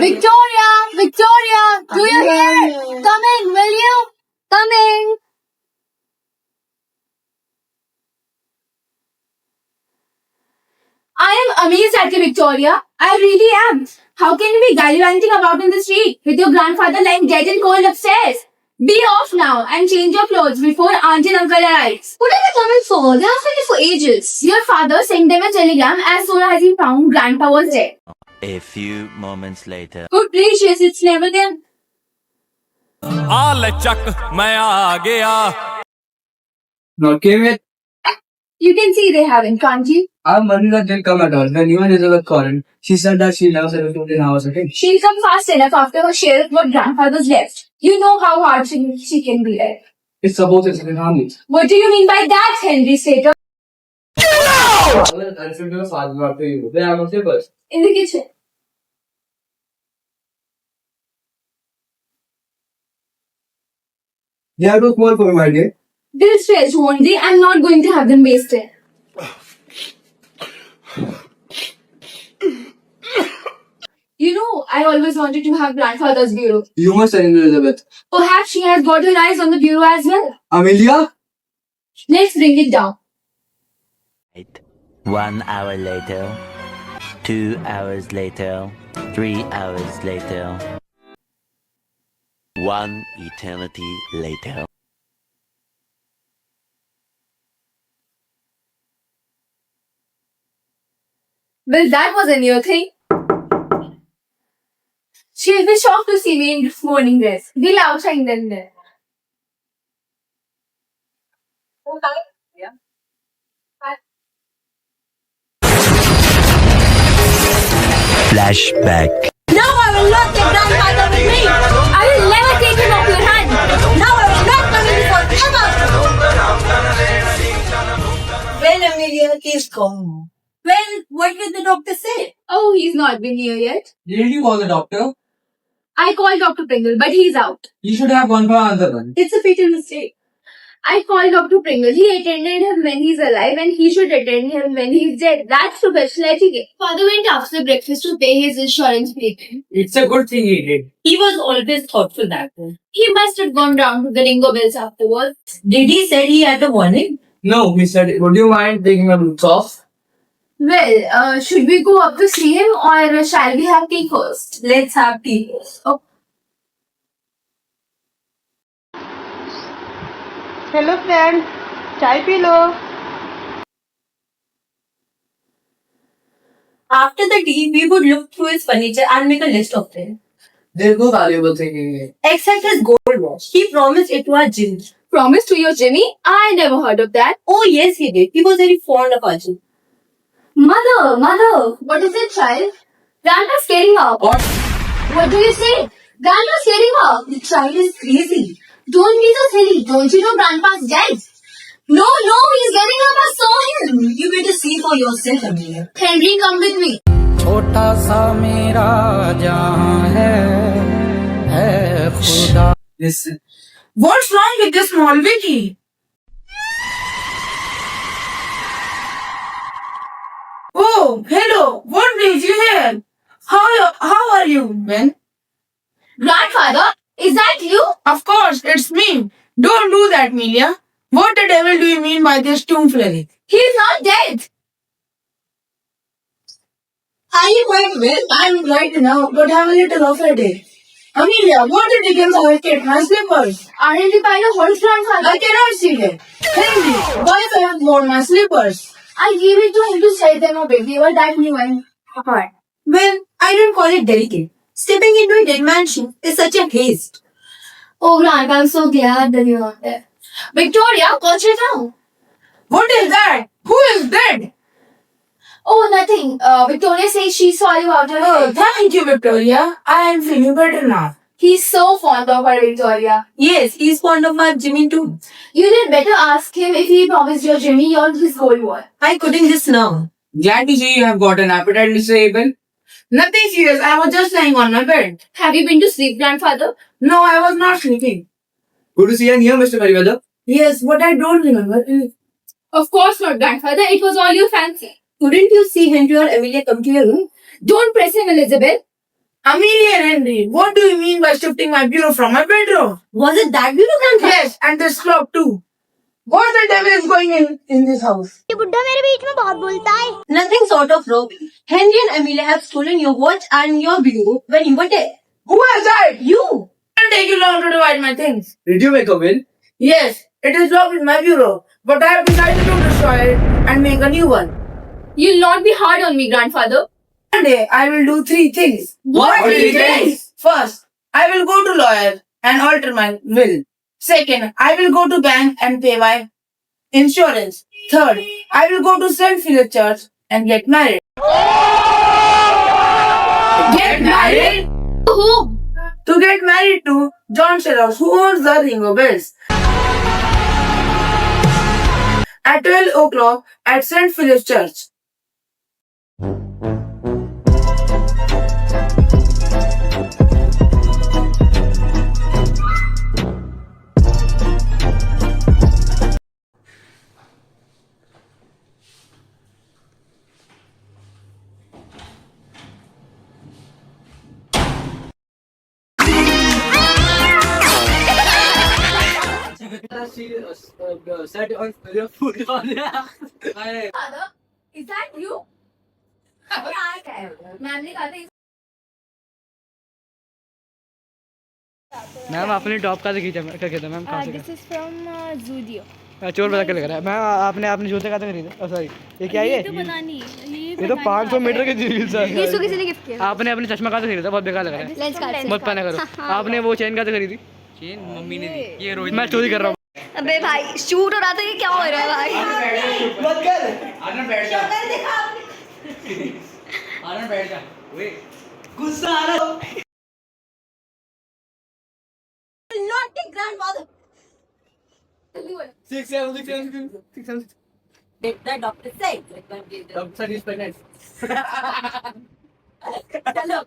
Victoria! Victoria! Do you hear? Come in, will you? Coming! I am amazed at you, Victoria. I really am. How can you be gallivanting about in the street with your grandfather lying dead and cold upstairs? Be off now and change your clothes before Aunt and Uncle arrive. What are they coming for? They have waited for ages. Your father sent them a telegram as soon as he found Grandpa was dead. A few moments later. Good gracious, it's never them. आ ले चक मैं आ गया. Not came yet. You can see they haven't, can't you? Our Manila didn't come at all. When you and Elizabeth called, she said that she'll never settle 15 hours again. She'll come fast enough after her share of what grandfather's left. You know how hard she can be there. It's supposed to be family. What do you mean by that, Henry Slater? I should do a father after you. They are not papers. In the kitchen. They are too small for me, my dear. They'll stretch, won't they? I'm not going to have them wasted. You know, I always wanted to have grandfather's bureau. You must tell Elizabeth. Perhaps she has got her eyes on the bureau as well. Amelia? Let's bring it down. 1 hour later. 2 hours later. 3 hours later. 1 eternity later. Well, that was a new thing. She'll be shocked to see me in morning dress. We'll outshine them there. Flashback. No, I will not take grandfather with me. I will never take him off your hand. No, I will not come in forever. Well, Amelia, he's gone. Well, what did the doctor say? Oh, he's not been here yet. Didn't you call the doctor? I called Dr. Pringle, but he's out. You should have gone for another one. It's a fatal mistake. I called Dr. Pringle. He attended him when he's alive and he should attend him when he's dead. That's professional etiquette. Father went after breakfast to pay his insurance payment. It's a good thing he did. He was always thoughtful that way. He must have gone down to the Ringo Bells afterwards. Did he say he had a warning? No, he said, would you mind taking my boots off? Well, should we go up to see him or shall we have tea first? Let's have tea first. Oh. Hello friend चाय पी लो. After the tea, we would look through his furniture and make a list of them. There's no valuable thing in it. Except his gold watch. He promised it to our Jim. Promise to your Jimmy? I never heard of that. Oh yes, he did. He was very fond of our Jim. Mother, what is it, child? Grandpa's scaring her. What do you say? Grandpa's scaring her. The child is crazy. Don't be so silly. Don't you know Grandpa's dead? No, he's getting up. I saw him. You better see for yourself, Amelia. Henry, come with me. छोटा सा मेरा जहां है खुदा. Listen. What's wrong with this small Vicky? Oh, hello. What brings you here? How are you, Ben? Grandfather, is that you? Of course, it's me. Don't do that, Melia. What the devil do you mean by this tomfoolery? He's not dead. Are you quite well? I'm right now, but have a little of a day. Amelia, what the dickens have I kept my slippers? Aren't you buying a horse, grandfather? I cannot see them. Henry, why have I worn my slippers? I gave it to him to sell them away. They were that new and apart. Well, I don't call it delicate. Stepping into a dead man's shoe is such a haste. Oh, Grant, I'm so glad that you're not there. Victoria, concentrate now. What is that? Who is dead? Oh, nothing. Victoria says she saw you out her Oh, head. thank you, Victoria. I am feeling better now. He's so fond of her, Victoria. Yes, he's fond of our Jimmy too. You did better ask him if he promised your Jimmy or his gold wall. I couldn't just now. Glad to see you have got an appetite, Mr. Abel. Nothing serious. I was just lying on my bed. Have you been to sleep, grandfather? No, I was not sleeping. Good to see you here, Mr. Merriweather. Yes, but I don't remember. Of course not, grandfather. It was all your fancy. Couldn't you see Henry or Amelia come to your room? Don't press him, Elizabeth. Amelia and Henry, what do you mean by shifting my bureau from my bedroom? Was it that beautiful, grandfather? Yes, and this clock too. What the devil is going in this house? ये बुड्ढा मेरे बीच में बहुत बोलता है. Nothing sort of robbery. Henry and Amelia have stolen your watch and your bureau when you were dead. Who has that? You! It will take you long to divide my things. Did you wake up, Will? Yes, it is locked in my bureau, but I have decided to destroy it and make a new one. You'll not be hard on me, grandfather. One day, I will do 3 things. What 3 things? First, I will go to lawyer and alter my will. Second, I will go to bank and pay my insurance. Third, I will go to St. Philip Church and get married. Get married? Who? To get married to John Sherlock, who owns the Ringo Bells. At 12 o'clock at St. Philip's Church. Set on your foot on Father, is that you? Ma'am ने कहा था ma'am आपने top कहाँ से खींचा क्या कहता ma'am कहाँ से This is from Zudio. चोर बता के लग रहा है मैम आपने जूते कहाँ से खरीदे सॉरी ये क्या है ये तो पता नहीं. ये तो 500 मीटर के जीन्स है ये इसको किसी ने गिफ्ट किया. आपने अपने चश्मा कहाँ से खरीदा बहुत बेकार लग रहा है लेंस कार्ड मत पहना करो आपने वो चेन कहाँ से खरीदी चेन मम्मी ने दी ये रोहित मैं चोरी कर रहा हूँ अबे भाई शूट हो रहा था ये क्या हो रहा है भाई. मत कर आना बैठ जा आना बैठ जा ओए गुस्सा आ रहा Naughty grandmother! 6 7 Did the doctor say? Doctor is pregnant. Hello.